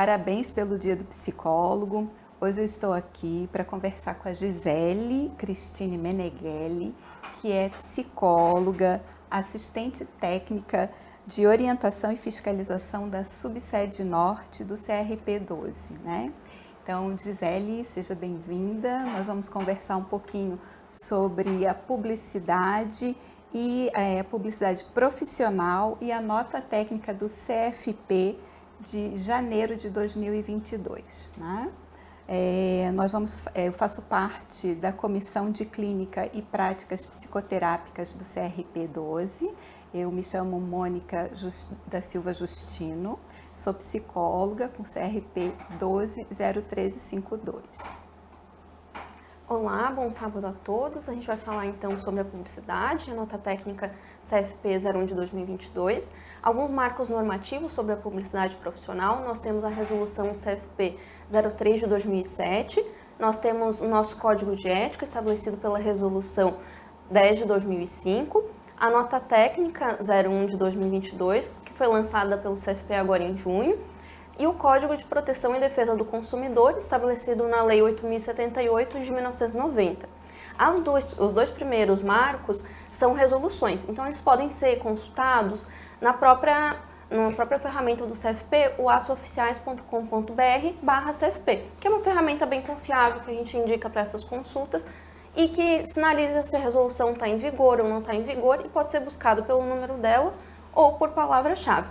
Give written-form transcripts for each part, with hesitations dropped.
Parabéns pelo Dia do Psicólogo. Hoje eu estou aqui para conversar com a Gisele Cristine Meneghelli, que é psicóloga, assistente técnica de orientação e fiscalização da subsede norte do CRP 12, né? Então, Gisele, seja bem-vinda. Nós vamos conversar um pouquinho sobre a publicidade e a publicidade profissional e a nota técnica do CFP de janeiro de 2022, né? Eu faço parte da Comissão de Clínica e Práticas Psicoterápicas do CRP 12. Eu me chamo Mônica da Silva Justino, sou psicóloga com CRP 12-01352. Olá, bom sábado a todos. A gente vai falar então sobre a publicidade, a nota técnica CFP 01 de 2022, alguns marcos normativos sobre a publicidade profissional. Nós temos a resolução CFP 03 de 2007, nós temos o nosso código de ética estabelecido pela resolução 10 de 2005, a nota técnica 01 de 2022, que foi lançada pelo CFP agora em junho, e o Código de Proteção e Defesa do Consumidor, estabelecido na Lei 8.078 de 1990. Os dois primeiros marcos são resoluções, então eles podem ser consultados na própria ferramenta do CFP, o atosoficiais.com.br/CFP, que é uma ferramenta bem confiável que a gente indica para essas consultas e que sinaliza se a resolução está em vigor ou não está em vigor e pode ser buscado pelo número dela ou por palavra-chave.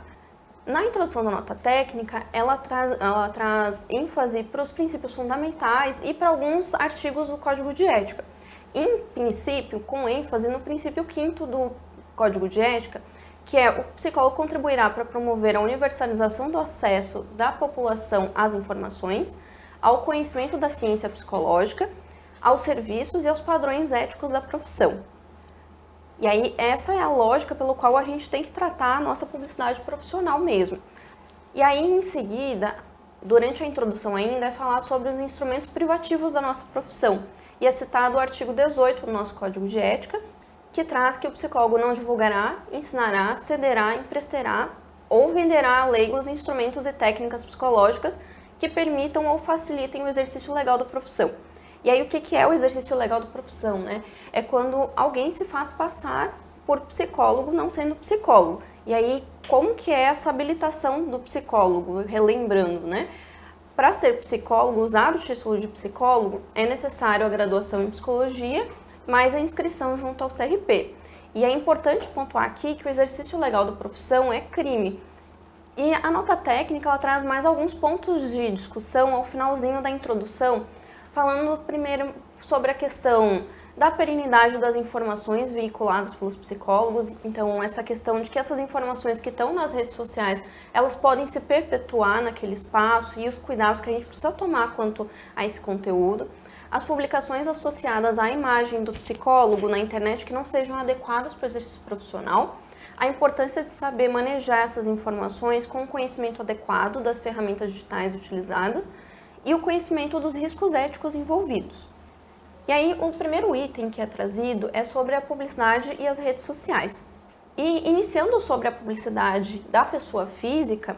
Na introdução da nota técnica, ela traz ênfase para os princípios fundamentais e para alguns artigos do Código de Ética. Em princípio, com ênfase no princípio 5º do Código de Ética, que é o psicólogo contribuirá para promover a universalização do acesso da população às informações, ao conhecimento da ciência psicológica, aos serviços e aos padrões éticos da profissão. E aí, essa é a lógica pelo qual a gente tem que tratar a nossa publicidade profissional mesmo. E aí, em seguida, durante a introdução ainda, é falado sobre os instrumentos privativos da nossa profissão. E é citado o artigo 18 do nosso Código de Ética, que traz que o psicólogo não divulgará, ensinará, cederá, emprestará ou venderá a leigos instrumentos e técnicas psicológicas que permitam ou facilitem o exercício legal da profissão. E aí, o que é o exercício legal da profissão, né? É quando alguém se faz passar por psicólogo não sendo psicólogo. E aí, como que é essa habilitação do psicólogo? Relembrando, né? Para ser psicólogo, usar o título de psicólogo, é necessário a graduação em psicologia, mais a inscrição junto ao CRP. E é importante pontuar aqui que o exercício legal da profissão é crime. E a nota técnica, ela traz mais alguns pontos de discussão ao finalzinho da introdução, falando primeiro sobre a questão da perenidade das informações veiculadas pelos psicólogos. Então, essa questão de que essas informações que estão nas redes sociais, elas podem se perpetuar naquele espaço e os cuidados que a gente precisa tomar quanto a esse conteúdo. As publicações associadas à imagem do psicólogo na internet que não sejam adequadas para o exercício profissional. A importância de saber manejar essas informações com o conhecimento adequado das ferramentas digitais utilizadas e o conhecimento dos riscos éticos envolvidos. E aí, o primeiro item que é trazido é sobre a publicidade e as redes sociais. E iniciando sobre a publicidade da pessoa física,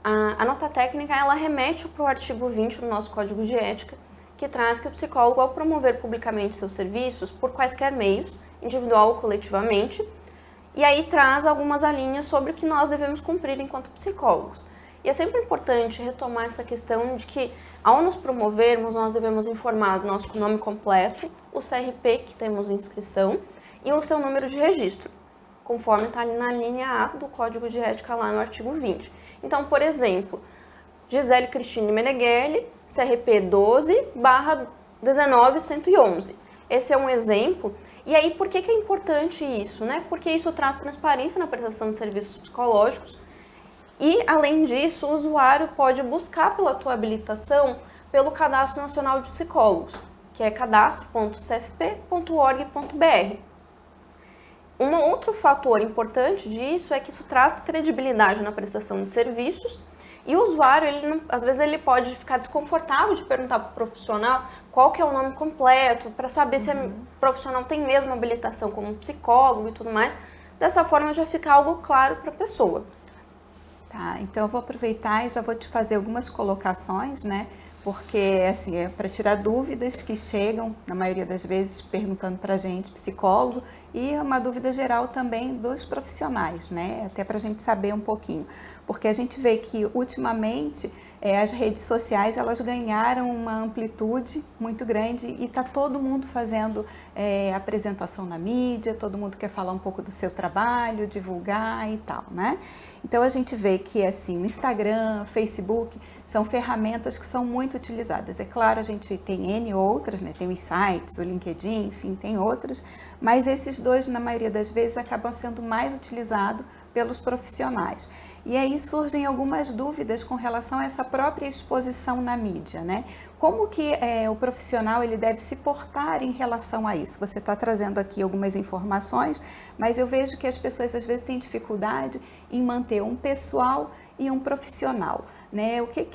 a nota técnica ela remete para o artigo 20 do nosso Código de Ética, que traz que o psicólogo, ao promover publicamente seus serviços por quaisquer meios, individual ou coletivamente, e aí traz algumas alíneas sobre o que nós devemos cumprir enquanto psicólogos. E é sempre importante retomar essa questão de que, ao nos promovermos, nós devemos informar o nosso nome completo, o CRP que temos inscrição e o seu número de registro, conforme está ali na linha A do Código de Ética lá no artigo 20. Então, por exemplo, Gisele Cristine Meneghelli, CRP 12/19111. Esse é um exemplo. E aí, por que é importante isso, né? Porque isso traz transparência na prestação de serviços psicológicos. E, além disso, o usuário pode buscar pela tua habilitação pelo Cadastro Nacional de Psicólogos, que é cadastro.cfp.org.br. Um outro fator importante disso é que isso traz credibilidade na prestação de serviços e o usuário, às vezes, ele pode ficar desconfortável de perguntar para o profissional qual que é o nome completo, para saber se o profissional tem mesmo habilitação como psicólogo e tudo mais. Dessa forma, já fica algo claro para a pessoa. Tá, então eu vou aproveitar e já vou te fazer algumas colocações, né? Porque, assim, é para tirar dúvidas que chegam, na maioria das vezes, perguntando para a gente, psicólogo, e é uma dúvida geral também dos profissionais, né? Até para a gente saber um pouquinho. Porque a gente vê que, ultimamente, as redes sociais, elas ganharam uma amplitude muito grande e está todo mundo fazendo apresentação na mídia, todo mundo quer falar um pouco do seu trabalho, divulgar e tal, né? Então, a gente vê que, assim, o Instagram, Facebook, são ferramentas que são muito utilizadas. É claro, a gente tem N outras, né? Tem os sites, o LinkedIn, enfim, tem outras, mas esses dois, na maioria das vezes, acabam sendo mais utilizados pelos profissionais. E aí surgem algumas dúvidas com relação a essa própria exposição na mídia, né? Como que o profissional ele deve se portar em relação a isso? Você está trazendo aqui algumas informações, mas eu vejo que as pessoas às vezes têm dificuldade em manter um pessoal e um profissional, né? O que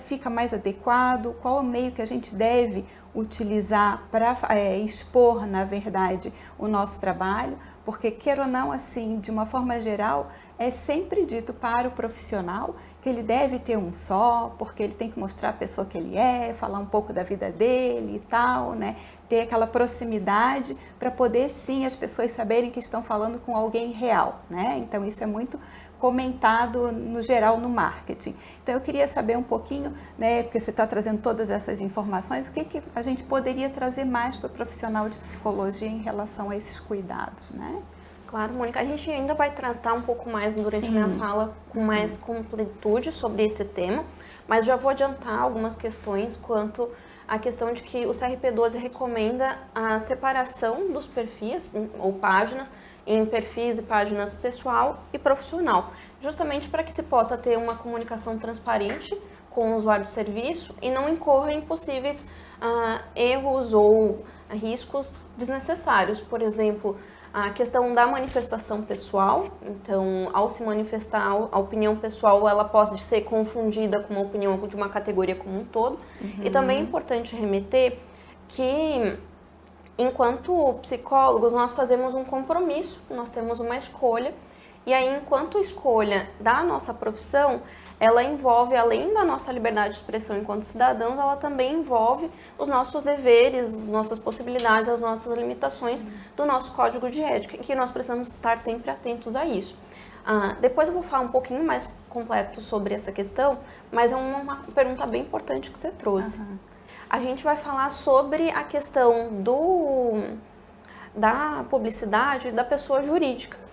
fica mais adequado? Qual o meio que a gente deve utilizar para expor, na verdade, o nosso trabalho? Porque, queira ou não, assim, de uma forma geral, é sempre dito para o profissional que ele deve ter um só, porque ele tem que mostrar a pessoa que ele é, falar um pouco da vida dele e tal, né? Ter aquela proximidade para poder, sim, as pessoas saberem que estão falando com alguém real, né? Então, isso é muito comentado no geral no marketing. Então eu queria saber um pouquinho, né, porque você está trazendo todas essas informações, o que a gente poderia trazer mais para o profissional de psicologia em relação a esses cuidados, né? Claro, Mônica, a gente ainda vai tratar um pouco mais durante a minha fala com mais completude sobre esse tema, mas já vou adiantar algumas questões quanto à questão de que o CRP12 recomenda a separação dos perfis ou páginas em perfis e páginas pessoal e profissional, justamente para que se possa ter uma comunicação transparente com o usuário do serviço e não incorra em possíveis erros ou riscos desnecessários. Por exemplo, a questão da manifestação pessoal, então, ao se manifestar a opinião pessoal, ela pode ser confundida com uma opinião de uma categoria como um todo. E também é importante remeter que, enquanto psicólogos, nós fazemos um compromisso, nós temos uma escolha, e aí, enquanto escolha da nossa profissão, ela envolve, além da nossa liberdade de expressão enquanto cidadãos, ela também envolve os nossos deveres, as nossas possibilidades, as nossas limitações do nosso código de ética, e que nós precisamos estar sempre atentos a isso. Depois eu vou falar um pouquinho mais completo sobre essa questão, mas é uma pergunta bem importante que você trouxe. A gente vai falar sobre a questão da publicidade da pessoa jurídica.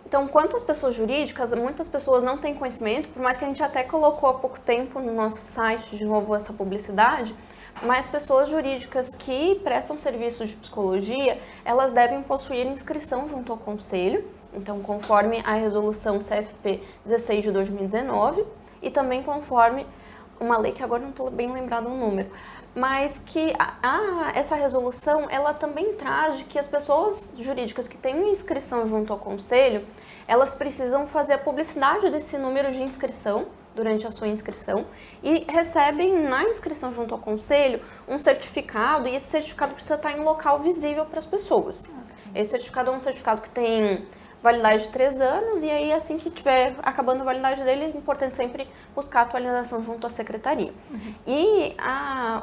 Então, quanto às pessoas jurídicas, muitas pessoas não têm conhecimento, por mais que a gente até colocou há pouco tempo no nosso site, de novo, essa publicidade, mas pessoas jurídicas que prestam serviços de psicologia, elas devem possuir inscrição junto ao Conselho, então, conforme a resolução CFP 16 de 2019, e também conforme uma lei que agora não estou bem lembrada o número, mas que essa resolução, ela também traz que as pessoas jurídicas que têm inscrição junto ao Conselho, elas precisam fazer a publicidade desse número de inscrição durante a sua inscrição e recebem na inscrição junto ao Conselho um certificado, e esse certificado precisa estar em local visível para as pessoas. Esse certificado é um certificado que tem validade de 3 anos, e aí assim que tiver acabando a validade dele, é importante sempre buscar atualização junto à secretaria. E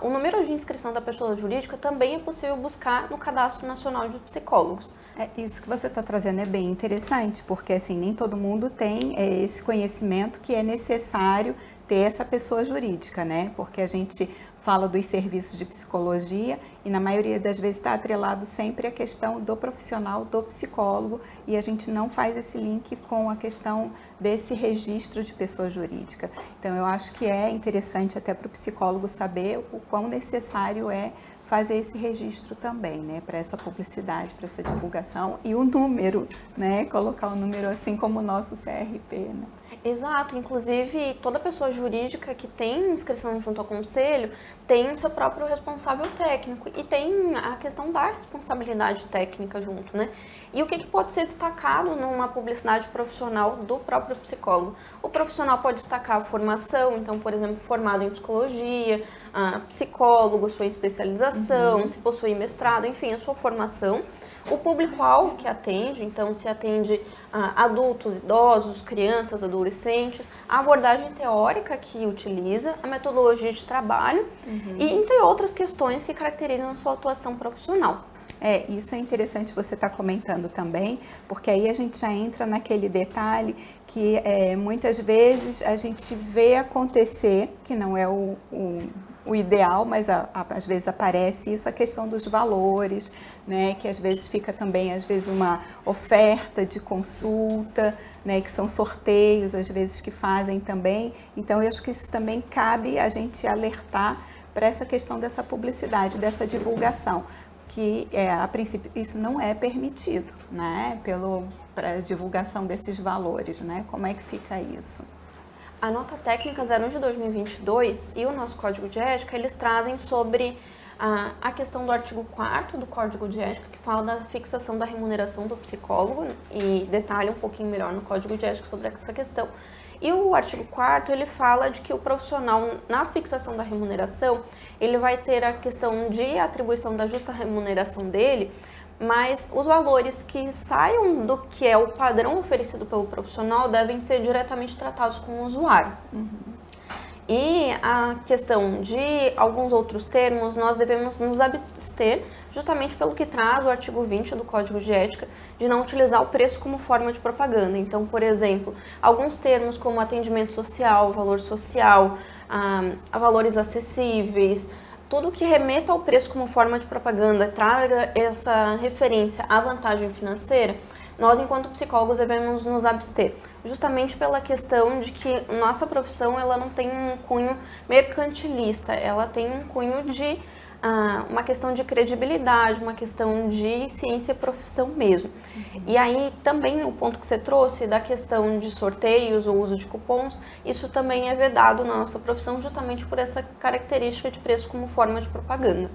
o número de inscrição da pessoa jurídica também é possível buscar no Cadastro Nacional de Psicólogos. Isso que você está trazendo é bem interessante, porque assim, nem todo mundo tem esse conhecimento que é necessário ter essa pessoa jurídica, né? Porque a gente fala dos serviços de psicologia e na maioria das vezes está atrelado sempre a questão do profissional, do psicólogo, e a gente não faz esse link com a questão desse registro de pessoa jurídica. Então eu acho que é interessante até para o psicólogo saber o quão necessário é fazer esse registro também, né, para essa publicidade, para essa divulgação, e o número, né, colocar o número assim como o nosso CRP, né. Exato, inclusive toda pessoa jurídica que tem inscrição junto ao Conselho tem o seu próprio responsável técnico e tem a questão da responsabilidade técnica junto, né? E o que pode ser destacado numa publicidade profissional do próprio psicólogo? O profissional pode destacar a formação, então, por exemplo, formado em psicologia, psicólogo, sua especialização, se possui mestrado, enfim, a sua formação. O público-alvo que atende, então se atende a adultos, idosos, crianças, adolescentes, a abordagem teórica que utiliza, a metodologia de trabalho e entre outras questões que caracterizam a sua atuação profissional. Isso é interessante você estar comentando também, porque aí a gente já entra naquele detalhe que muitas vezes a gente vê acontecer, que não é o ideal, mas às vezes aparece isso, a questão dos valores, né, que às vezes fica também, às vezes, uma oferta de consulta, né, que são sorteios, às vezes, que fazem também. Então, eu acho que isso também cabe a gente alertar para essa questão dessa publicidade, dessa divulgação, que a princípio isso não é permitido, né, para divulgação desses valores, né? Como é que fica isso? A nota técnica 01 de 2022 e o nosso código de ética, eles trazem sobre a questão do artigo 4º do Código de Ética, que fala da fixação da remuneração do psicólogo e detalha um pouquinho melhor no Código de Ética sobre essa questão. E o artigo 4º, ele fala de que o profissional, na fixação da remuneração, ele vai ter a questão de atribuição da justa remuneração dele, mas os valores que saiam do que é o padrão oferecido pelo profissional devem ser diretamente tratados com o usuário. E a questão de alguns outros termos, nós devemos nos abster justamente pelo que traz o artigo 20 do Código de Ética, de não utilizar o preço como forma de propaganda. Então, por exemplo, alguns termos como atendimento social, valor social, a valores acessíveis, tudo que remeta ao preço como forma de propaganda, traga essa referência à vantagem financeira, nós, enquanto psicólogos, devemos nos abster, justamente pela questão de que nossa profissão ela não tem um cunho mercantilista, ela tem um cunho de uma questão de credibilidade, uma questão de ciência e profissão mesmo. E aí também o ponto que você trouxe da questão de sorteios ou uso de cupons, isso também é vedado na nossa profissão justamente por essa característica de preço como forma de propaganda.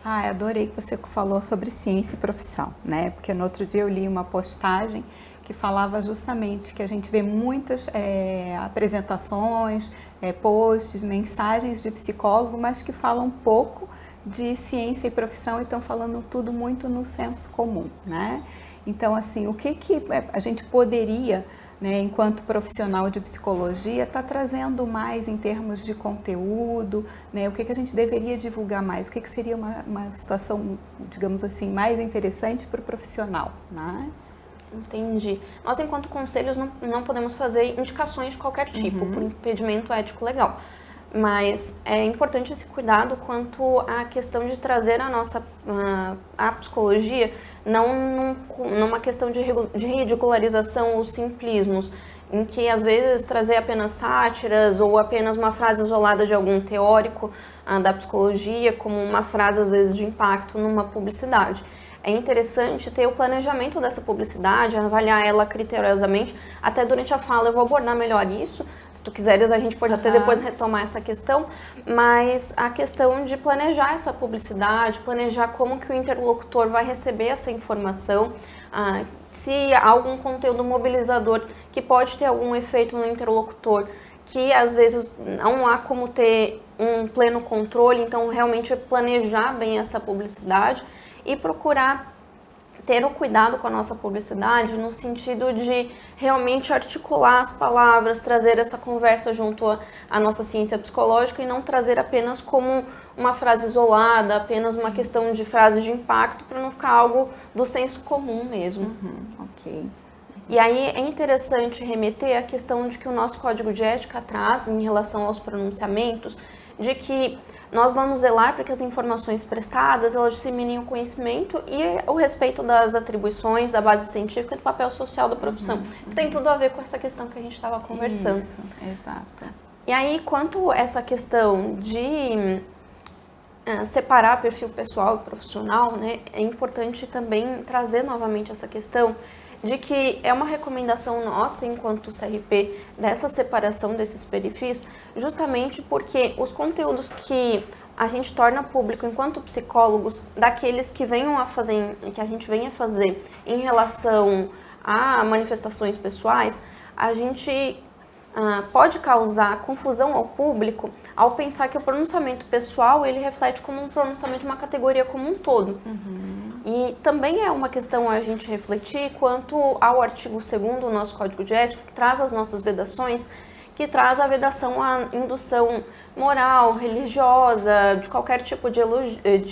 Adorei que você falou sobre ciência e profissão, né? Porque no outro dia eu li uma postagem que falava justamente que a gente vê muitas apresentações, posts, mensagens de psicólogo, mas que falam pouco de ciência e profissão e estão falando tudo muito no senso comum, né? Então, assim, o que a gente poderia, né, enquanto profissional de psicologia, está trazendo mais em termos de conteúdo, né? O que a gente deveria divulgar mais? O que seria uma situação, digamos assim, mais interessante para o profissional, né? Entendi. Nós, enquanto conselhos, não podemos fazer indicações de qualquer tipo, por impedimento ético legal. Mas é importante esse cuidado quanto à questão de trazer a psicologia não numa questão de ridicularização ou simplismos, em que às vezes trazer apenas sátiras ou apenas uma frase isolada de algum teórico da psicologia como uma frase às vezes de impacto numa publicidade. É interessante ter o planejamento dessa publicidade, avaliar ela criteriosamente. Até durante a fala eu vou abordar melhor isso. Se tu quiseres, a gente pode até depois retomar essa questão. Mas a questão de planejar essa publicidade, planejar como que o interlocutor vai receber essa informação, se há algum conteúdo mobilizador que pode ter algum efeito no interlocutor, que às vezes não há como ter um pleno controle, então realmente planejar bem essa publicidade e procurar ter o cuidado com a nossa publicidade no sentido de realmente articular as palavras, trazer essa conversa junto à nossa ciência psicológica e não trazer apenas como uma frase isolada, apenas uma questão de frase de impacto, para não ficar algo do senso comum mesmo. Ok. E aí é interessante remeter à questão de que o nosso Código de Ética traz em relação aos pronunciamentos, de que nós vamos zelar para que as informações prestadas elas disseminem o conhecimento e o respeito das atribuições, da base científica e do papel social da profissão. Tem tudo a ver com essa questão que a gente estava conversando. Isso, exato. E aí, quanto a essa questão de separar perfil pessoal e profissional, né, é importante também trazer novamente essa questão de que é uma recomendação nossa, enquanto CRP, dessa separação desses perfis, justamente porque os conteúdos que a gente torna público enquanto psicólogos, daqueles que a gente venha fazer em relação a manifestações pessoais, a gente pode causar confusão ao público ao pensar que o pronunciamento pessoal ele reflete como um pronunciamento de uma categoria como um todo. E também é uma questão a gente refletir quanto ao artigo 2º do nosso Código de Ética, que traz as nossas vedações, que traz a vedação à indução moral, religiosa, de qualquer tipo de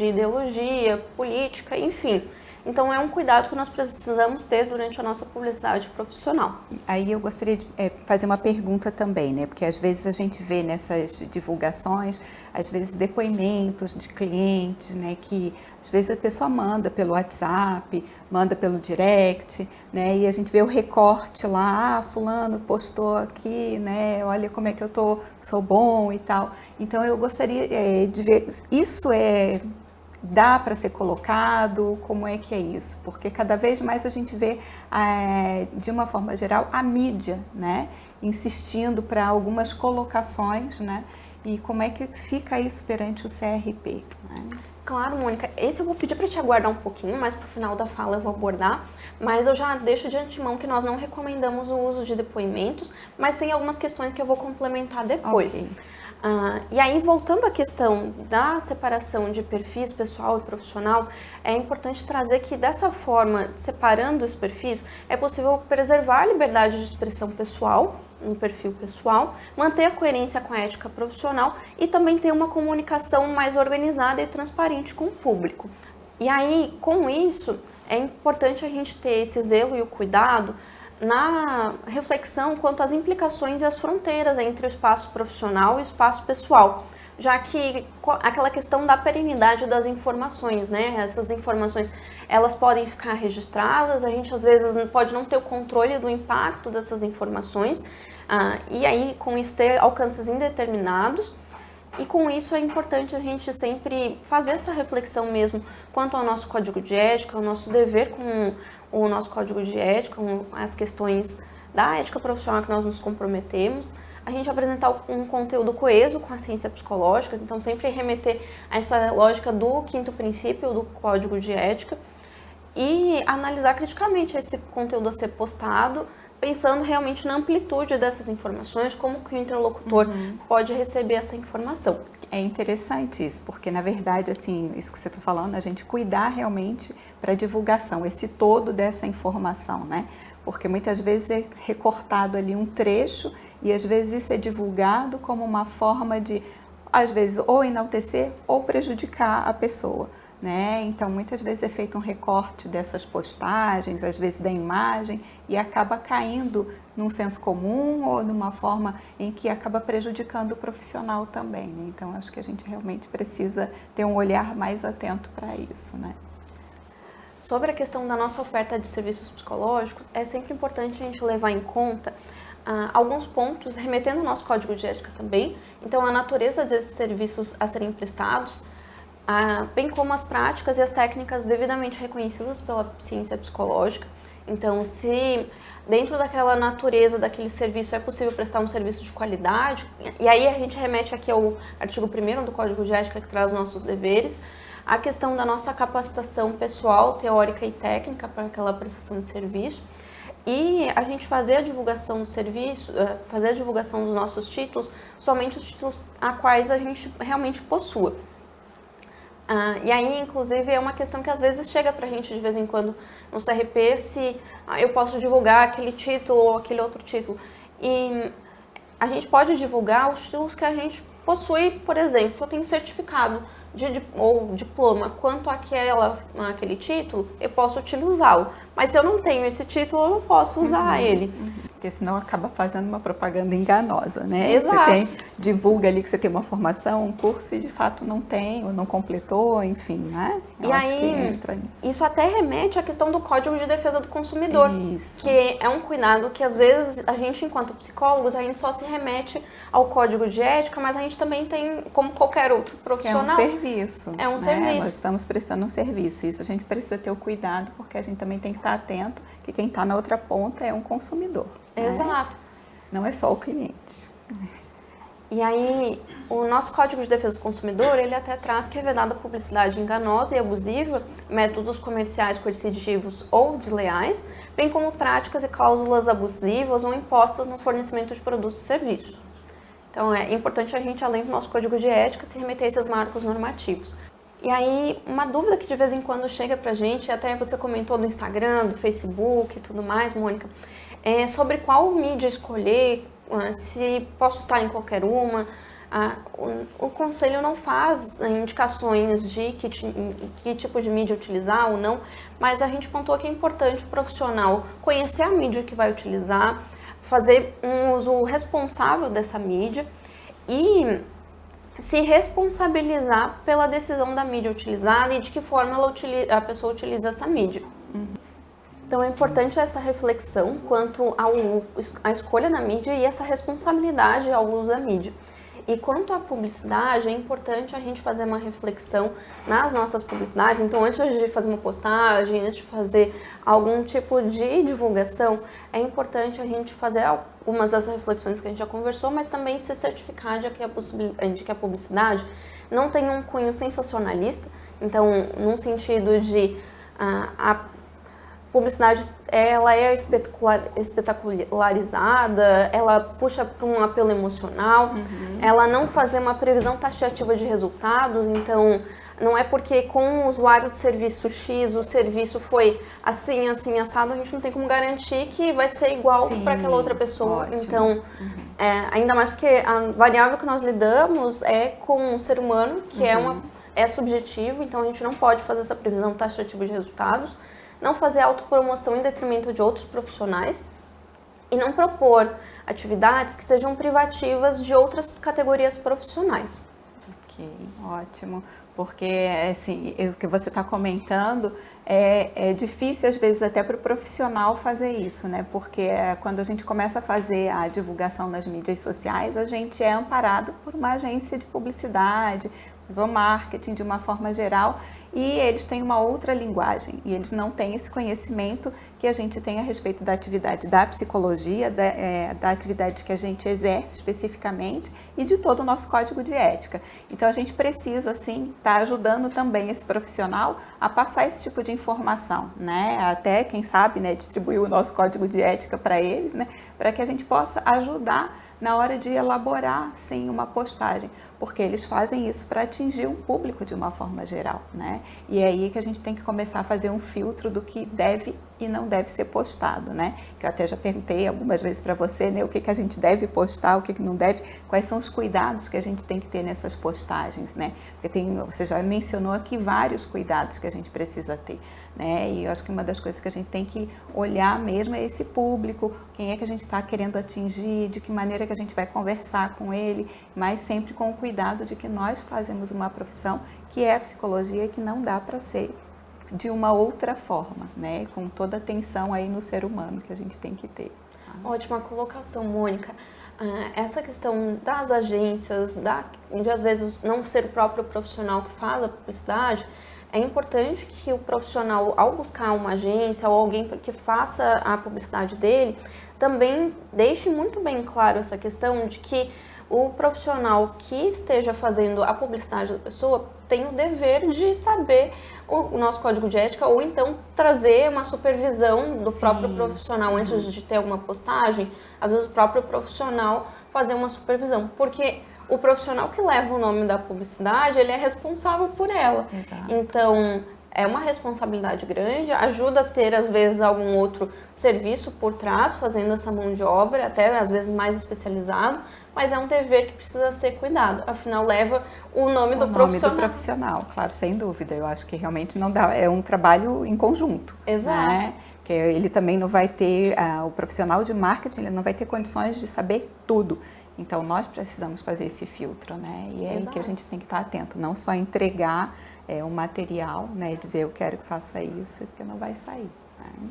ideologia, política, enfim. Então é um cuidado que nós precisamos ter durante a nossa publicidade profissional. Aí eu gostaria de fazer uma pergunta também, né? Porque às vezes a gente vê nessas divulgações, às vezes depoimentos de clientes, né? Que às vezes a pessoa manda pelo WhatsApp, manda pelo direct, né? E a gente vê o recorte lá, fulano postou aqui, né? Olha como é que eu sou bom e tal. Então eu gostaria de ver, isso dá para ser colocado? Como é que é isso? Porque cada vez mais a gente vê, de uma forma geral, a mídia, né, insistindo para algumas colocações, né, e como é que fica isso perante o CRP? Né? Claro, Mônica, esse eu vou pedir para te aguardar um pouquinho, mais para o final da fala eu vou abordar, mas eu já deixo de antemão que nós não recomendamos o uso de depoimentos, mas tem algumas questões que eu vou complementar depois. Okay. E aí, voltando à questão da separação de perfis pessoal e profissional, é importante trazer que dessa forma, separando os perfis, é possível preservar a liberdade de expressão pessoal, no perfil pessoal, manter a coerência com a ética profissional e também ter uma comunicação mais organizada e transparente com o público. E aí, com isso, é importante a gente ter esse zelo e o cuidado na reflexão quanto às implicações e as fronteiras entre o espaço profissional e o espaço pessoal, já que aquela questão da perenidade das informações, né? Essas informações, elas podem ficar registradas, a gente às vezes pode não ter o controle do impacto dessas informações, e aí com isso ter alcances indeterminados. E com isso é importante a gente sempre fazer essa reflexão mesmo quanto ao nosso código de ética, ao nosso dever com o nosso código de ética, com as questões da ética profissional que nós nos comprometemos. A gente apresentar um conteúdo coeso com a ciência psicológica, então sempre remeter a essa lógica do 5º princípio do código de ética e analisar criticamente esse conteúdo a ser postado, pensando realmente na amplitude dessas informações, como que o interlocutor pode receber essa informação. É interessante isso, porque na verdade, assim, isso que você está falando, a gente cuidar realmente para a divulgação, esse todo dessa informação, né? Porque muitas vezes é recortado ali um trecho e às vezes isso é divulgado como uma forma de, às vezes, ou enaltecer ou prejudicar a pessoa. Né? Então, muitas vezes é feito um recorte dessas postagens, às vezes da imagem, e acaba caindo num senso comum ou numa forma em que acaba prejudicando o profissional também. Né? Então, acho que a gente realmente precisa ter um olhar mais atento para isso. Né? Sobre a questão da nossa oferta de serviços psicológicos, é sempre importante a gente levar em conta alguns pontos, remetendo ao nosso código de ética também. Então, a natureza desses serviços a serem prestados, bem como as práticas e as técnicas devidamente reconhecidas pela ciência psicológica. Então, se dentro daquela natureza daquele serviço é possível prestar um serviço de qualidade, e aí a gente remete aqui ao artigo 1º do Código de Ética, que traz nossos deveres, a questão da nossa capacitação pessoal, teórica e técnica para aquela prestação de serviço, e a gente fazer a divulgação do serviço, fazer a divulgação dos nossos títulos, somente os títulos a quais a gente realmente possua. E aí, inclusive, é uma questão que às vezes chega pra gente de vez em quando no CRP, se eu posso divulgar aquele título ou aquele outro título. E a gente pode divulgar os títulos que a gente possui, por exemplo, se eu tenho certificado ou diploma quanto aquele título, eu posso utilizá-lo. Mas se eu não tenho esse título, eu não posso usar ele. Porque senão acaba fazendo uma propaganda enganosa, né? Exato. Você divulga ali que você tem uma formação, um curso e de fato não tem, ou não completou, enfim, né? Eu acho que entra nisso. Isso até remete à questão do Código de Defesa do Consumidor, isso. Que é um cuidado que às vezes a gente, enquanto psicólogos, a gente só se remete ao Código de Ética, mas a gente também tem, como qualquer outro profissional. É um serviço. É um serviço. Nós estamos prestando um serviço, isso a gente precisa ter o cuidado, porque a gente também tem que estar atento que quem está na outra ponta é um consumidor. Exato. Não é só o cliente. E aí, o nosso Código de Defesa do Consumidor, ele até traz que é vedada a publicidade enganosa e abusiva, métodos comerciais coercitivos ou desleais, bem como práticas e cláusulas abusivas ou impostas no fornecimento de produtos e serviços. Então, é importante a gente, além do nosso Código de Ética, se remeter a esses marcos normativos. E aí, uma dúvida que de vez em quando chega pra gente, até você comentou no Instagram, do Facebook e tudo mais, Mônica, é sobre qual mídia escolher, se posso estar em qualquer uma. O conselho não faz indicações de que tipo de mídia utilizar ou não, mas a gente pontuou que é importante o profissional conhecer a mídia que vai utilizar, fazer um uso responsável dessa mídia e se responsabilizar pela decisão da mídia utilizada e de que forma a pessoa utiliza essa mídia. Então é importante essa reflexão quanto à escolha da mídia e essa responsabilidade ao uso da mídia. E quanto à publicidade, é importante a gente fazer uma reflexão nas nossas publicidades. Então, antes de fazer uma postagem, antes de fazer algum tipo de divulgação, é importante a gente fazer algumas das reflexões que a gente já conversou, mas também se certificar de que a publicidade não tem um cunho sensacionalista. Então, num sentido de a publicidade, ela é espetacularizada, ela puxa para um apelo emocional, ela não fazer uma previsão taxativa de resultados, então não é porque com o usuário do serviço X o serviço foi assim, assim, assado, a gente não tem como garantir que vai ser igual para aquela outra pessoa. Ótimo. Então, ainda mais porque a variável que nós lidamos é com um ser humano, que é subjetivo, então a gente não pode fazer essa previsão taxativa de resultados, não fazer autopromoção em detrimento de outros profissionais e não propor atividades que sejam privativas de outras categorias profissionais. Ok, ótimo. Porque, assim, o que você está comentando é difícil, às vezes, até para o profissional fazer isso, né? Porque quando a gente começa a fazer a divulgação nas mídias sociais, a gente é amparado por uma agência de publicidade, do marketing de uma forma geral, e eles têm uma outra linguagem e eles não têm esse conhecimento que a gente tem a respeito da atividade da psicologia, da atividade que a gente exerce especificamente e de todo o nosso código de ética. Então a gente precisa, sim, estar ajudando também esse profissional a passar esse tipo de informação, né? Até, quem sabe, né, distribuir o nosso código de ética para eles, né, para que a gente possa ajudar na hora de elaborar, sim, uma postagem, porque eles fazem isso para atingir um público de uma forma geral, né? E é aí que a gente tem que começar a fazer um filtro do que deve e não deve ser postado, né? Que eu até já perguntei algumas vezes para você, né, o que a gente deve postar, o que não deve, quais são os cuidados que a gente tem que ter nessas postagens, né? Porque você já mencionou aqui vários cuidados que a gente precisa ter, né? E eu acho que uma das coisas que a gente tem que olhar mesmo é esse público, quem é que a gente está querendo atingir, de que maneira que a gente vai conversar com ele, mas sempre com o cuidado de que nós fazemos uma profissão que é a psicologia e que não dá para ser de uma outra forma, né? Com toda a atenção aí no ser humano que a gente tem que ter. Ótima colocação, Mônica. Essa questão das agências, de às vezes não ser o próprio profissional que faz a publicidade, é importante que o profissional, ao buscar uma agência ou alguém que faça a publicidade dele, também deixe muito bem claro essa questão de que o profissional que esteja fazendo a publicidade da pessoa tem o dever de saber o nosso código de ética ou então trazer uma supervisão do próprio profissional antes de ter alguma postagem. Às vezes o próprio profissional fazer uma supervisão, porque o profissional que leva o nome da publicidade, ele é responsável por ela. Exato. Então, é uma responsabilidade grande, ajuda a ter, às vezes, algum outro serviço por trás, fazendo essa mão de obra, até às vezes mais especializado, mas é um dever que precisa ser cuidado, afinal leva o nome do profissional. O nome do profissional, claro, sem dúvida. Eu acho que realmente não dá, é um trabalho em conjunto. Exato. Né? Que ele também não vai ter, o profissional de marketing, ele não vai ter condições de saber tudo. Então, nós precisamos fazer esse filtro, né? E é aí que a gente tem que estar atento, não só entregar um material, né? Dizer eu quero que faça isso, porque não vai sair. Né?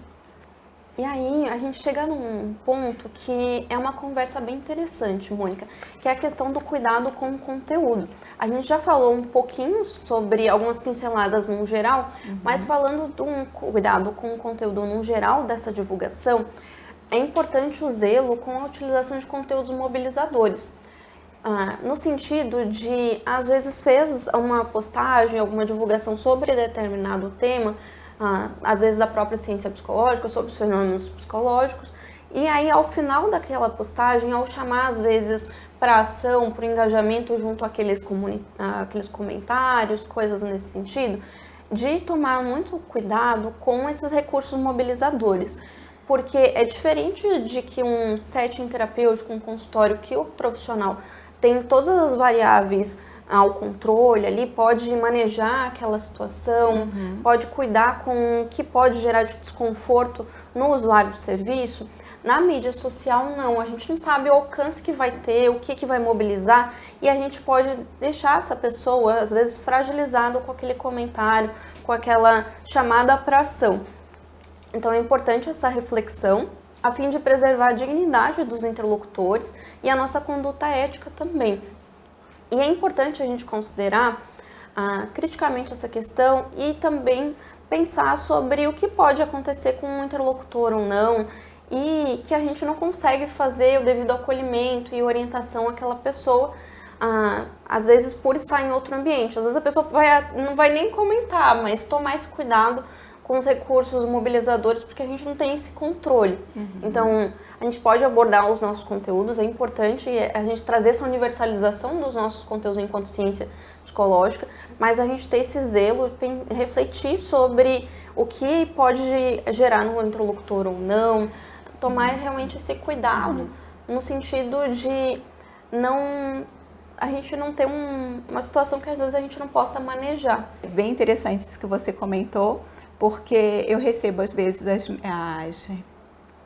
E aí, a gente chega num ponto que é uma conversa bem interessante, Mônica, que é a questão do cuidado com o conteúdo. A gente já falou um pouquinho sobre algumas pinceladas no geral, mas falando de um cuidado com o conteúdo no geral dessa divulgação, é importante o zelo com a utilização de conteúdos mobilizadores. No sentido de, às vezes, fez uma postagem, alguma divulgação sobre determinado tema, às vezes da própria ciência psicológica, sobre os fenômenos psicológicos, E aí, ao final daquela postagem, ao chamar às vezes para ação, para o engajamento junto àqueles comentários, coisas nesse sentido, de tomar muito cuidado com esses recursos mobilizadores. Porque é diferente de que um setting terapêutico, um consultório, que o profissional tem todas as variáveis ao controle ali, pode manejar aquela situação, pode cuidar com o que pode gerar de desconforto no usuário do serviço. Na mídia social, não. A gente não sabe o alcance que vai ter, o que vai mobilizar, e a gente pode deixar essa pessoa, às vezes, fragilizada com aquele comentário, com aquela chamada para ação. Então, é importante essa reflexão, a fim de preservar a dignidade dos interlocutores e a nossa conduta ética também. E é importante a gente considerar criticamente essa questão e também pensar sobre o que pode acontecer com um interlocutor ou não, e que a gente não consegue fazer o devido acolhimento e orientação àquela pessoa, às vezes por estar em outro ambiente. Às vezes a pessoa não vai nem comentar, mas tomar esse cuidado com os recursos mobilizadores, porque a gente não tem esse controle. Então, a gente pode abordar os nossos conteúdos, é importante a gente trazer essa universalização dos nossos conteúdos enquanto ciência psicológica, mas a gente ter esse zelo, refletir sobre o que pode gerar no interlocutor ou não, tomar realmente esse cuidado, no sentido de a gente não ter uma situação que às vezes a gente não possa manejar. Bem interessante isso que você comentou, porque eu recebo às vezes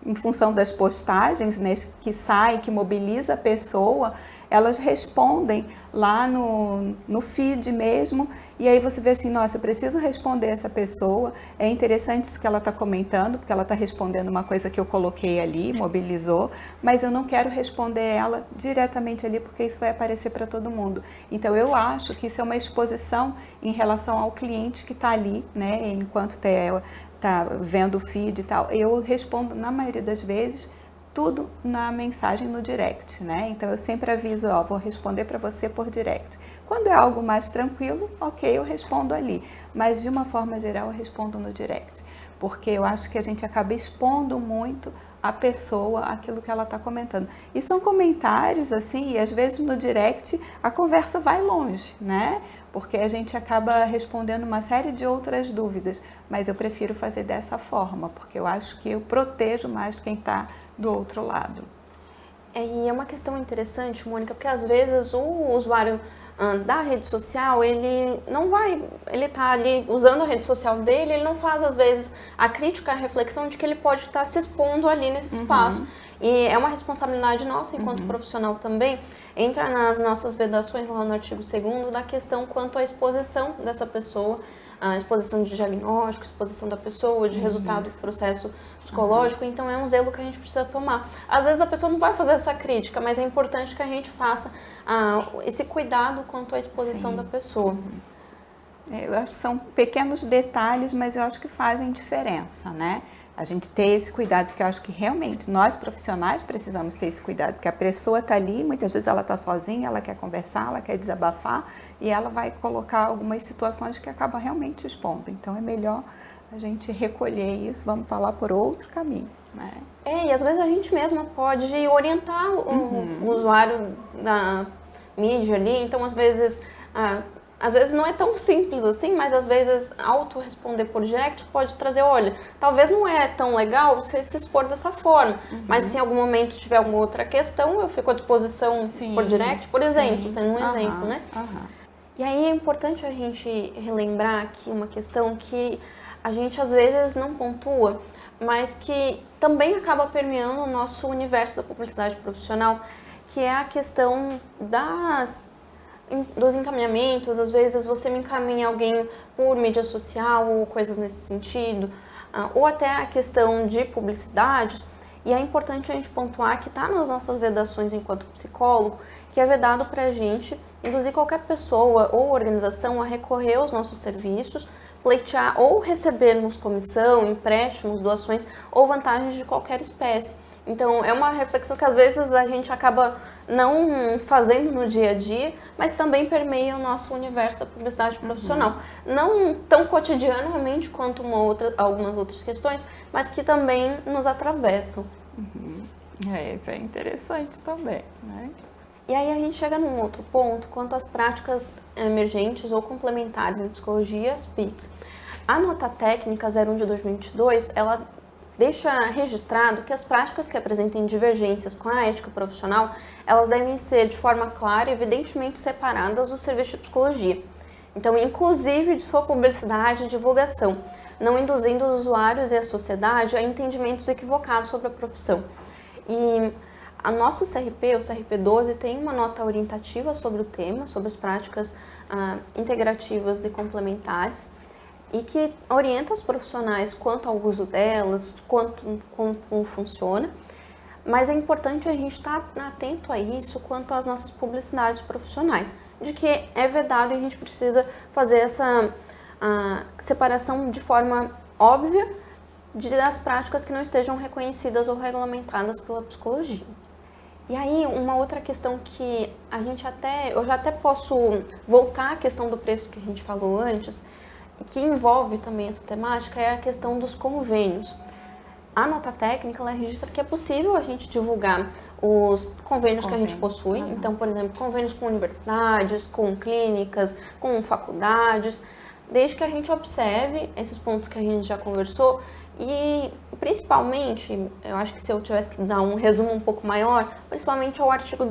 em função das postagens, né, que sai, que mobiliza a pessoa, elas respondem lá no feed mesmo, e aí você vê assim, nossa, eu preciso responder essa pessoa, é interessante isso que ela está comentando, porque ela está respondendo uma coisa que eu coloquei ali, mobilizou, mas eu não quero responder ela diretamente ali, porque isso vai aparecer para todo mundo. Então eu acho que isso é uma exposição em relação ao cliente que está ali, né, enquanto está vendo o feed e tal. Eu respondo, na maioria das vezes, tudo na mensagem no direct, né? Então eu sempre aviso, ó, vou responder para você por direct. Quando é algo mais tranquilo, ok, eu respondo ali. Mas de uma forma geral eu respondo no direct. Porque eu acho que a gente acaba expondo muito a pessoa, aquilo que ela está comentando. E são comentários assim, e às vezes no direct a conversa vai longe, né? Porque a gente acaba respondendo uma série de outras dúvidas. Mas eu prefiro fazer dessa forma, porque eu acho que eu protejo mais quem está do outro lado. E é uma questão interessante, Mônica, porque às vezes o usuário da rede social, ele tá ali usando a rede social dele, ele não faz às vezes a crítica, a reflexão de que ele pode estar se expondo ali nesse espaço. E é uma responsabilidade nossa enquanto profissional também, entra nas nossas vedações lá no artigo 2º da questão quanto à exposição dessa pessoa, a exposição de diagnóstico, exposição da pessoa, de resultado do processo psicológico, então é um zelo que a gente precisa tomar. Às vezes a pessoa não vai fazer essa crítica, mas é importante que a gente faça esse cuidado quanto à exposição da pessoa. Eu acho que são pequenos detalhes, mas eu acho que fazem diferença, né? A gente ter esse cuidado, porque eu acho que realmente nós profissionais precisamos ter esse cuidado, porque a pessoa está ali, muitas vezes ela está sozinha, ela quer conversar, ela quer desabafar, e ela vai colocar algumas situações que acabam realmente expondo. Então é melhor a gente recolher isso, vamos falar por outro caminho, né? E às vezes a gente mesma pode orientar o usuário da mídia ali, então às vezes não é tão simples assim, mas às vezes auto-responder por direct pode trazer, olha, talvez não é tão legal você se expor dessa forma, mas se em algum momento tiver alguma outra questão, eu fico à disposição por direct, por exemplo, sendo um exemplo, né? E aí é importante a gente relembrar aqui uma questão que a gente às vezes não pontua, mas que também acaba permeando o nosso universo da publicidade profissional, que é a questão dos encaminhamentos. Às vezes você me encaminha alguém por mídia social ou coisas nesse sentido, ou até a questão de publicidades, e é importante a gente pontuar que está nas nossas vedações enquanto psicólogo, que é vedado para a gente induzir qualquer pessoa ou organização a recorrer aos nossos serviços, pleitear ou recebermos comissão, empréstimos, doações ou vantagens de qualquer espécie. Então, é uma reflexão que às vezes a gente acaba não fazendo no dia a dia, mas que também permeia o nosso universo da publicidade profissional. Não tão cotidianamente quanto algumas outras questões, mas que também nos atravessam. Isso é interessante também, né? E aí a gente chega num outro ponto, quanto às práticas emergentes ou complementares em psicologia, as PICs. A nota técnica 01 de 2022, ela deixa registrado que as práticas que apresentem divergências com a ética profissional, elas devem ser de forma clara e evidentemente separadas do serviço de psicologia. Então, inclusive de sua publicidade e divulgação, não induzindo os usuários e a sociedade a entendimentos equivocados sobre a profissão. E o nosso CRP, o CRP 12, tem uma nota orientativa sobre o tema, sobre as práticas integrativas e complementares, e que orienta os profissionais quanto ao uso delas, como funciona. Mas é importante a gente estar atento a isso quanto às nossas publicidades profissionais, de que é vedado e a gente precisa fazer essa separação de forma óbvia das práticas que não estejam reconhecidas ou regulamentadas pela psicologia. E aí, uma outra questão que eu já até posso voltar à questão do preço que a gente falou antes, que envolve também essa temática, é a questão dos convênios. A nota técnica, ela registra que é possível a gente divulgar os convênios que a gente possui. Então, por exemplo, convênios com universidades, com clínicas, com faculdades, desde que a gente observe esses pontos que a gente já conversou. E principalmente, eu acho que se eu tivesse que dar um resumo um pouco maior, principalmente ao artigo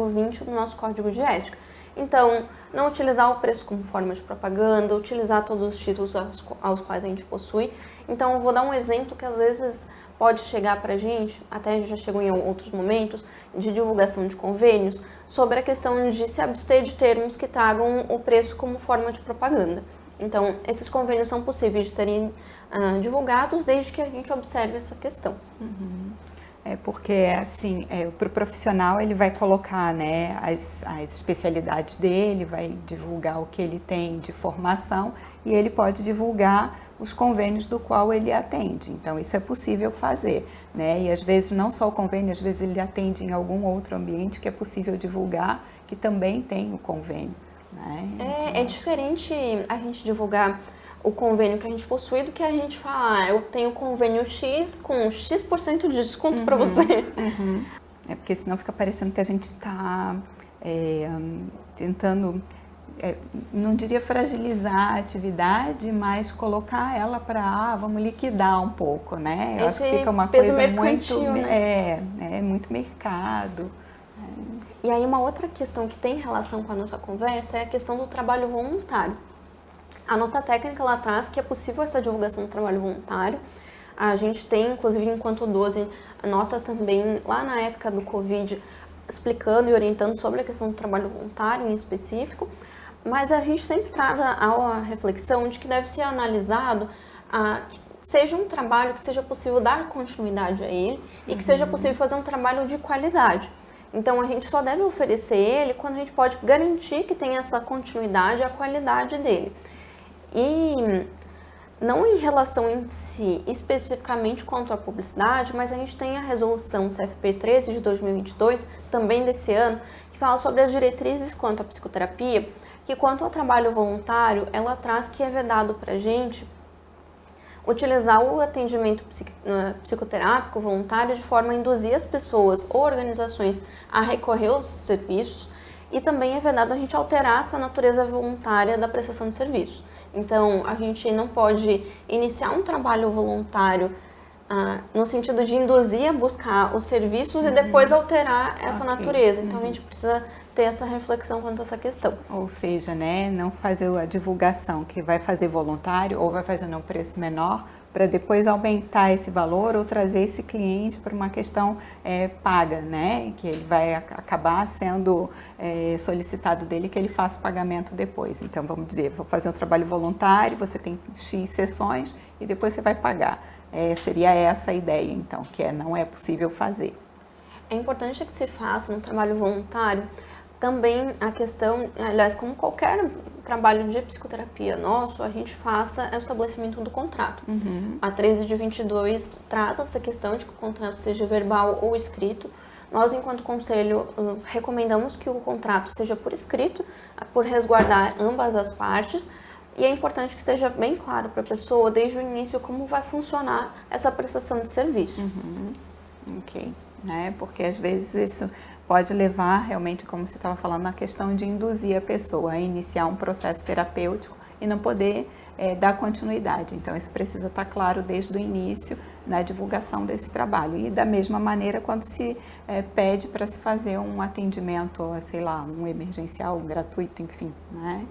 20 do nosso Código de Ética. Então, não utilizar o preço como forma de propaganda, utilizar todos os títulos aos quais a gente possui. Então, eu vou dar um exemplo que às vezes pode chegar para a gente, até já chegou em outros momentos, de divulgação de convênios, sobre a questão de se abster de termos que tragam o preço como forma de propaganda. Então, esses convênios são possíveis de serem divulgados desde que a gente observe essa questão. Uhum. Porque, assim, para o profissional ele vai colocar, né, as especialidades dele, vai divulgar o que ele tem de formação e ele pode divulgar os convênios do qual ele atende. Então, isso é possível fazer, né? E às vezes não só o convênio, às vezes ele atende em algum outro ambiente que é possível divulgar, que também tem o convênio, né? É diferente a gente divulgar o convênio que a gente possui do que a gente falar, eu tenho convênio X com X% de desconto para você. Uhum. Porque senão fica parecendo que a gente está tentando, não diria fragilizar a atividade, mas colocar ela para, vamos liquidar um pouco, né? Eu acho que fica uma coisa muito, né? Muito mercado. E aí uma outra questão que tem relação com a nossa conversa é a questão do trabalho voluntário. A nota técnica ela traz que é possível essa divulgação do trabalho voluntário. A gente tem, inclusive, enquanto 12, a nota também, lá na época do Covid, explicando e orientando sobre a questão do trabalho voluntário em específico, mas a gente sempre traz a reflexão de que deve ser analisado que seja um trabalho que seja possível dar continuidade a ele e que seja possível fazer um trabalho de qualidade. Então, a gente só deve oferecer ele quando a gente pode garantir que tem essa continuidade e a qualidade dele. E não em relação em si, especificamente quanto à publicidade, mas a gente tem a resolução CFP 13 de 2022, também desse ano, que fala sobre as diretrizes quanto à psicoterapia, que quanto ao trabalho voluntário, ela traz que é vedado para a gente utilizar o atendimento psicoterápico voluntário de forma a induzir as pessoas ou organizações a recorrer aos serviços, e também é vedado a gente alterar essa natureza voluntária da prestação de serviços. Então, a gente não pode iniciar um trabalho voluntário no sentido de induzir a buscar os serviços e depois alterar essa natureza. Então, a gente precisa ter essa reflexão quanto a essa questão. Ou seja, né, não fazer a divulgação que vai fazer voluntário ou vai fazer num preço menor para depois aumentar esse valor ou trazer esse cliente para uma questão paga, né, que ele vai acabar sendo solicitado dele que ele faça o pagamento depois. Então, vamos dizer, vou fazer um trabalho voluntário, você tem X sessões e depois você vai pagar. Seria essa a ideia, então, que não é possível fazer. É importante que se faça no trabalho voluntário também a questão, aliás, como qualquer trabalho de psicoterapia nosso, a gente faça o estabelecimento do contrato. A 13 de 22 traz essa questão de que o contrato seja verbal ou escrito. Nós, enquanto conselho, recomendamos que o contrato seja por escrito, por resguardar ambas as partes, e é importante que esteja bem claro para a pessoa, desde o início, como vai funcionar essa prestação de serviço. Ok. né? Porque às vezes isso pode levar realmente, como você estava falando, na questão de induzir a pessoa a iniciar um processo terapêutico e não poder dar continuidade. Então isso precisa estar claro desde o início na divulgação desse trabalho. E da mesma maneira quando se pede para se fazer um atendimento, sei lá, um emergencial, um gratuito, enfim, né?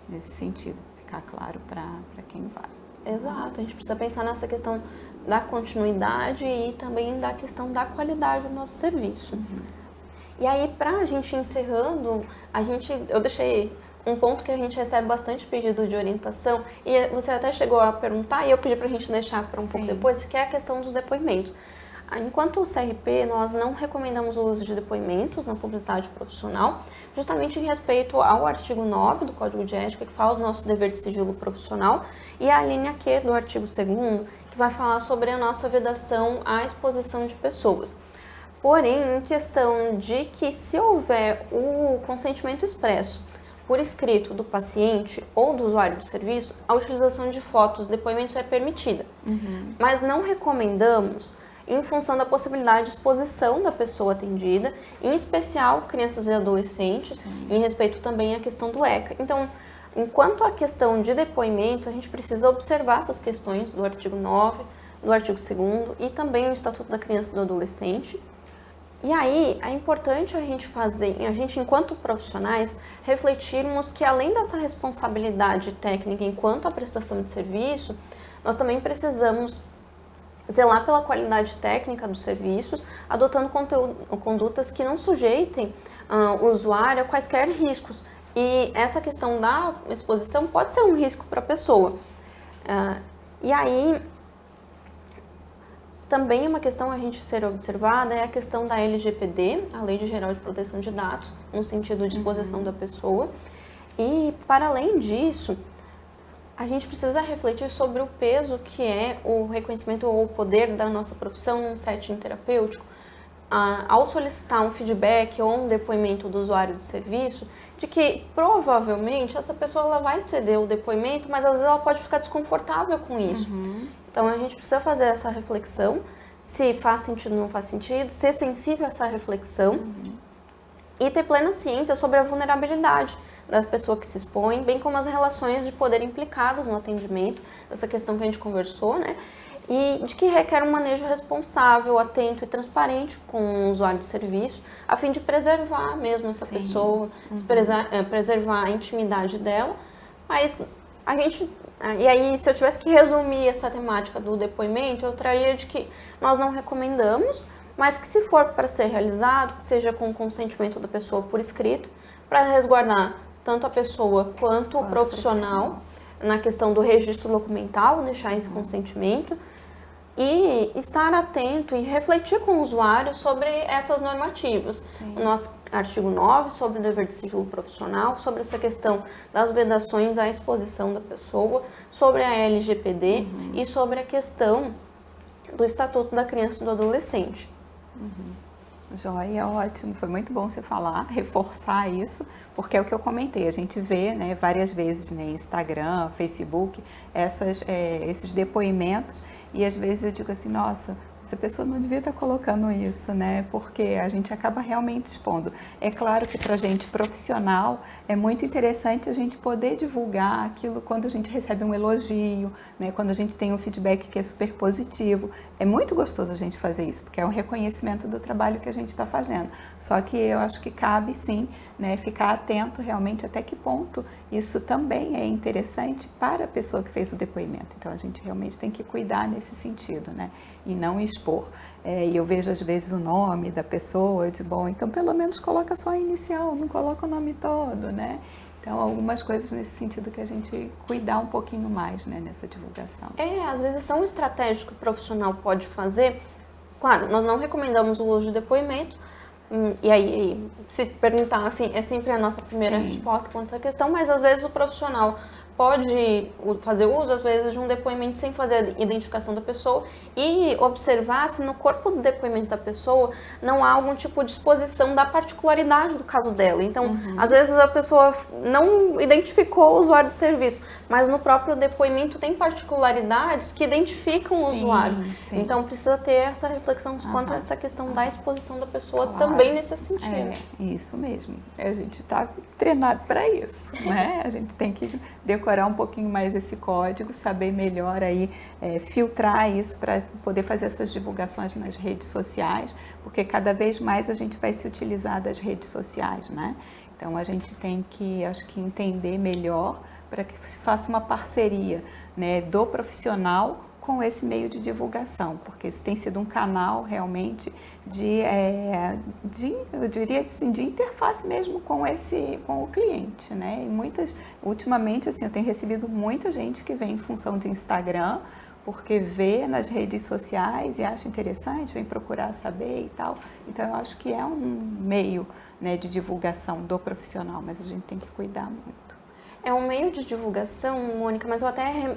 Nesse sentido, ficar claro para quem vai. Exato, a gente precisa pensar nessa questão da continuidade e também da questão da qualidade do nosso serviço. E aí, para a gente encerrando, eu deixei um ponto que a gente recebe bastante pedido de orientação, e você até chegou a perguntar, e eu pedi para a gente deixar para um pouco depois, que é a questão dos depoimentos. Enquanto o CRP, nós não recomendamos o uso de depoimentos na publicidade profissional, justamente em respeito ao artigo 9 do Código de Ética, que fala do nosso dever de sigilo profissional, e a linha Q do artigo 2º, que vai falar sobre a nossa vedação à exposição de pessoas. Porém, em questão de que se houver o consentimento expresso por escrito do paciente ou do usuário do serviço, a utilização de fotos, depoimentos é permitida. Mas não recomendamos em função da possibilidade de exposição da pessoa atendida, em especial crianças e adolescentes, em respeito também à questão do ECA. Então, enquanto a questão de depoimentos, a gente precisa observar essas questões do artigo 9, do artigo 2º e também o Estatuto da Criança e do Adolescente. E aí, é importante a gente, enquanto profissionais, refletirmos que além dessa responsabilidade técnica enquanto a prestação de serviço, nós também precisamos zelar pela qualidade técnica dos serviços, adotando condutas que não sujeitem o usuário a quaisquer riscos. E essa questão da exposição pode ser um risco para a pessoa. E aí, também uma questão a gente ser observada é a questão da LGPD, a Lei Geral de Proteção de Dados, no sentido de exposição da pessoa. E, para além disso, a gente precisa refletir sobre o peso que é o reconhecimento ou o poder da nossa profissão num setting terapêutico. Ao solicitar um feedback ou um depoimento do usuário do serviço, de que provavelmente essa pessoa ela vai ceder o depoimento, mas às vezes ela pode ficar desconfortável com isso. Então a gente precisa fazer essa reflexão, se faz sentido ou não faz sentido, ser sensível a essa reflexão e ter plena ciência sobre a vulnerabilidade da pessoa que se expõe, bem como as relações de poder implicadas no atendimento, essa questão que a gente conversou, né? E de que requer um manejo responsável, atento e transparente com o usuário do serviço, a fim de preservar mesmo essa pessoa, preservar a intimidade dela. Mas a gente... E aí, se eu tivesse que resumir essa temática do depoimento, eu traria de que nós não recomendamos, mas que se for para ser realizado, que seja com o consentimento da pessoa por escrito, para resguardar tanto a pessoa quanto o profissional na questão do registro documental, deixar esse consentimento, e estar atento e refletir com o usuário sobre essas normativas. O nosso artigo 9 sobre o dever de sigilo profissional, sobre essa questão das vedações à exposição da pessoa, sobre a LGPD e sobre a questão do Estatuto da Criança e do Adolescente. Joia, ótimo, foi muito bom você falar, reforçar isso, porque é o que eu comentei, a gente vê, né, várias vezes no Instagram, Facebook, esses depoimentos, e às vezes eu digo assim, nossa, essa pessoa não devia estar colocando isso, né? Porque a gente acaba realmente expondo. É claro que para a gente profissional é muito interessante a gente poder divulgar aquilo quando a gente recebe um elogio, né? Quando a gente tem um feedback que é super positivo. É muito gostoso a gente fazer isso, porque é um reconhecimento do trabalho que a gente está fazendo. Só que eu acho que cabe sim, né, ficar atento realmente até que ponto isso também é interessante para a pessoa que fez o depoimento. Então a gente realmente tem que cuidar nesse sentido, né? E não expor. E eu vejo às vezes o nome da pessoa, de bom, então pelo menos coloca só a inicial, não coloca o nome todo, né? Então algumas coisas nesse sentido que a gente cuidar um pouquinho mais, né, nessa divulgação. Às vezes são estratégias que o profissional pode fazer. Claro, nós não recomendamos o uso de depoimento, e aí, se perguntar assim, é sempre a nossa primeira resposta quanto a essa questão, mas às vezes o profissional pode fazer uso, às vezes, de um depoimento sem fazer a identificação da pessoa e observar se no corpo do depoimento da pessoa não há algum tipo de exposição da particularidade do caso dela. Então, às vezes a pessoa não identificou o usuário do serviço, mas no próprio depoimento tem particularidades que identificam o usuário. Sim. Então, precisa ter essa reflexão quanto a essa questão da exposição da pessoa Claro. também nesse sentido. Isso mesmo. A gente está treinado para isso, né? A gente tem que decorar um pouquinho mais esse código, saber melhor aí filtrar isso para poder fazer essas divulgações nas redes sociais, porque cada vez mais a gente vai se utilizar das redes sociais, né? Então a gente tem que, acho que, entender melhor para que se faça uma parceria, né, do profissional com esse meio de divulgação, porque isso tem sido um canal realmente eu diria assim, de interface mesmo com o cliente, né? E ultimamente, assim, eu tenho recebido muita gente que vem em função de Instagram, porque vê nas redes sociais e acha interessante, vem procurar saber e tal. Então, eu acho que é um meio, né, de divulgação do profissional, mas a gente tem que cuidar muito. É um meio de divulgação, Mônica, mas eu até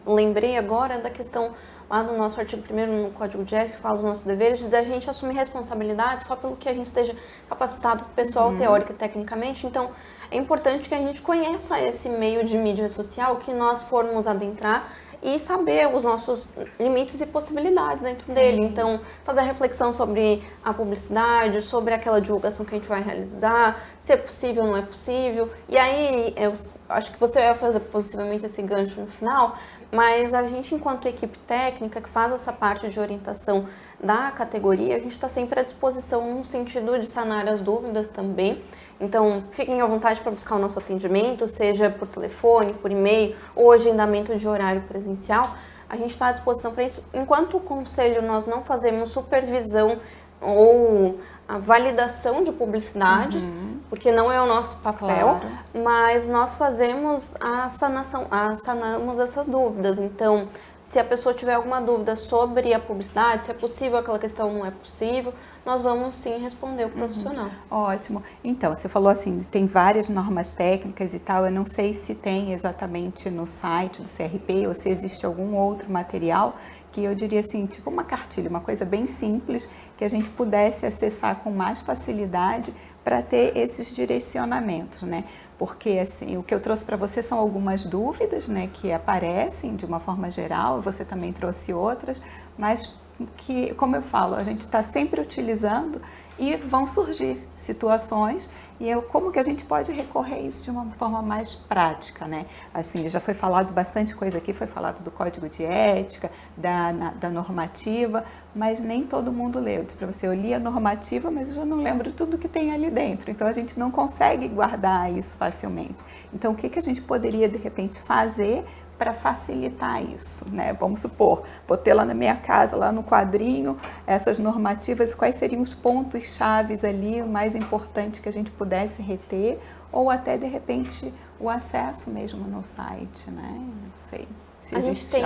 lembrei agora da questão lá no nosso artigo 1º no Código de Ética, que fala dos nossos deveres, de a gente assumir responsabilidade só pelo que a gente esteja capacitado pessoal, teórica e tecnicamente. Então, é importante que a gente conheça esse meio de mídia social, que nós formos adentrar e saber os nossos limites e possibilidades dentro dele. Então, fazer a reflexão sobre a publicidade, sobre aquela divulgação que a gente vai realizar, se é possível ou não é possível. E aí, eu acho que você vai fazer possivelmente esse gancho no final, mas a gente, enquanto equipe técnica que faz essa parte de orientação da categoria, a gente está sempre à disposição no sentido de sanar as dúvidas também. Então, fiquem à vontade para buscar o nosso atendimento, seja por telefone, por e-mail ou agendamento de horário presencial. A gente está à disposição para isso. Enquanto o conselho, nós não fazemos supervisão ou a validação de publicidades, porque não é o nosso papel, mas nós fazemos sanamos essas dúvidas. Então, se a pessoa tiver alguma dúvida sobre a publicidade, se é possível aquela questão ou não é possível, nós vamos sim responder o profissional. Ótimo. Então, você falou assim, tem várias normas técnicas e tal, eu não sei se tem exatamente no site do CRP ou se existe algum outro material que eu diria assim, tipo uma cartilha, uma coisa bem simples, que a gente pudesse acessar com mais facilidade para ter esses direcionamentos, né? Porque assim, o que eu trouxe para você são algumas dúvidas, né, que aparecem de uma forma geral, você também trouxe outras, mas que, como eu falo, a gente está sempre utilizando e vão surgir situações e como que a gente pode recorrer a isso de uma forma mais prática, né? Assim, já foi falado bastante coisa aqui, foi falado do Código de Ética, da normativa, mas nem todo mundo leu. Eu disse para você, eu li a normativa, mas eu já não lembro tudo que tem ali dentro, então a gente não consegue guardar isso facilmente. Então, o que a gente poderia, de repente, fazer para facilitar isso, né? Vamos supor, vou ter lá na minha casa, lá no quadrinho, essas normativas, quais seriam os pontos chaves ali, o mais importante que a gente pudesse reter, ou até, de repente, o acesso mesmo no site, né? Não sei se a gente tem,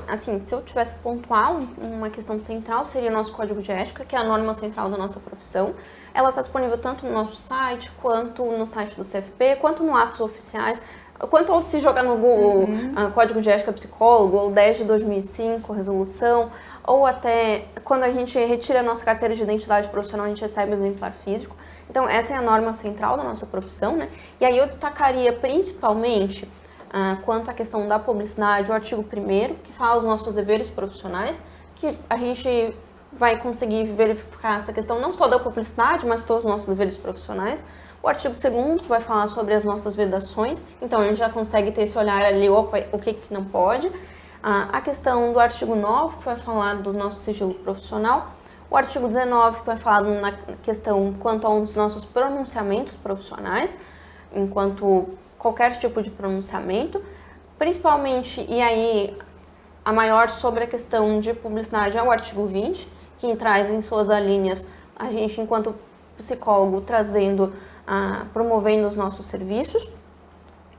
assim, se eu tivesse que pontuar uma questão central, seria o nosso Código de Ética, que é a norma central da nossa profissão. Ela está disponível tanto no nosso site, quanto no site do CFP, quanto no atos oficiais. Quanto ao se jogar no Google, Código de Ética Psicólogo, ou 10 de 2005, resolução, ou até quando a gente retira a nossa carteira de identidade profissional, a gente recebe o exemplar físico. Então, essa é a norma central da nossa profissão, né? E aí eu destacaria principalmente, quanto à questão da publicidade, o artigo 1º, que fala os nossos deveres profissionais, que a gente vai conseguir verificar essa questão não só da publicidade, mas todos os nossos deveres profissionais. O artigo 2º, que vai falar sobre as nossas vedações, então a gente já consegue ter esse olhar ali, opa, o que não pode. A questão do artigo 9, que vai falar do nosso sigilo profissional. O artigo 19, que vai falar na questão quanto a um dos nossos pronunciamentos profissionais, enquanto qualquer tipo de pronunciamento. Principalmente, e aí a maior sobre a questão de publicidade é o artigo 20, que traz em suas alíneas a gente, enquanto psicólogo, promovendo os nossos serviços.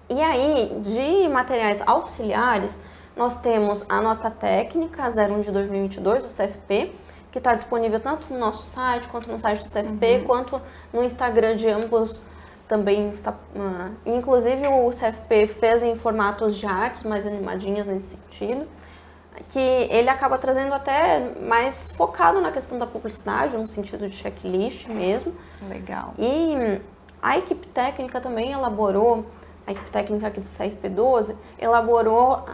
E aí, de materiais auxiliares, nós temos a nota técnica 01 de 2022 do CFP, que está disponível tanto no nosso site, quanto no site do CFP, quanto no Instagram de ambos também está... inclusive o CFP fez em formatos de artes mais animadinhas nesse sentido, que ele acaba trazendo até mais focado na questão da publicidade, no sentido de checklist mesmo. Legal. E a equipe técnica também elaborou, a equipe técnica aqui do CRP12, elaborou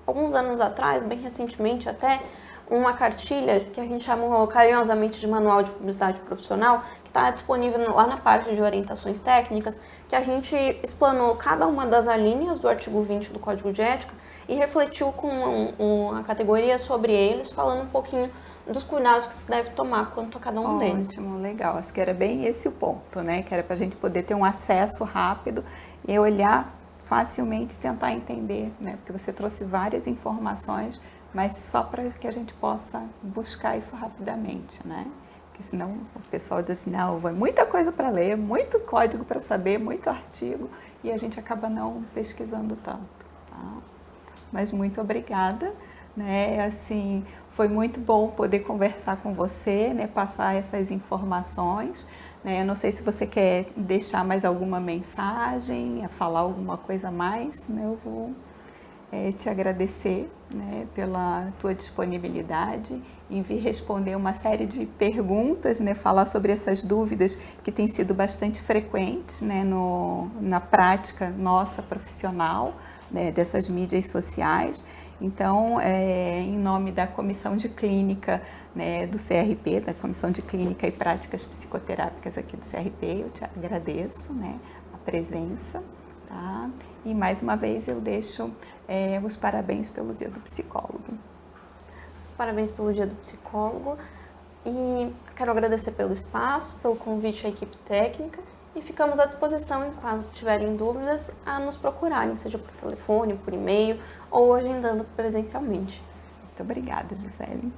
alguns anos atrás, bem recentemente até, uma cartilha que a gente chamou carinhosamente de Manual de Publicidade Profissional, que está disponível lá na parte de orientações técnicas, que a gente explanou cada uma das alíneas do artigo 20 do Código de Ética e refletiu com a categoria sobre eles, falando um pouquinho dos cuidados que se deve tomar quanto a cada um deles. Ótimo, legal. Acho que era bem esse o ponto, né? Que era para a gente poder ter um acesso rápido e olhar facilmente, tentar entender, né? Porque você trouxe várias informações, mas só para que a gente possa buscar isso rapidamente, né? Porque senão o pessoal diz assim, não, vai muita coisa para ler, muito código para saber, muito artigo, e a gente acaba não pesquisando tanto, tá? Mas muito obrigada, né? Assim, foi muito bom poder conversar com você, né? Passar essas informações, né? Eu não sei se você quer deixar mais alguma mensagem, falar alguma coisa a mais, né? Eu vou te agradecer, né, pela tua disponibilidade em vir responder uma série de perguntas, né, falar sobre essas dúvidas que têm sido bastante frequentes, né, na prática nossa profissional, né, dessas mídias sociais. Então, em nome da Comissão de Clínica, né, do CRP, da Comissão de Clínica e Práticas Psicoterápicas aqui do CRP, eu te agradeço, né, a presença, tá? E mais uma vez eu deixo os parabéns pelo Dia do Psicólogo. Parabéns pelo Dia do Psicólogo e quero agradecer pelo espaço, pelo convite à equipe técnica e ficamos à disposição, em caso tiverem dúvidas, a nos procurarem, seja por telefone, por e-mail ou agendando presencialmente. Muito obrigada, Gisele.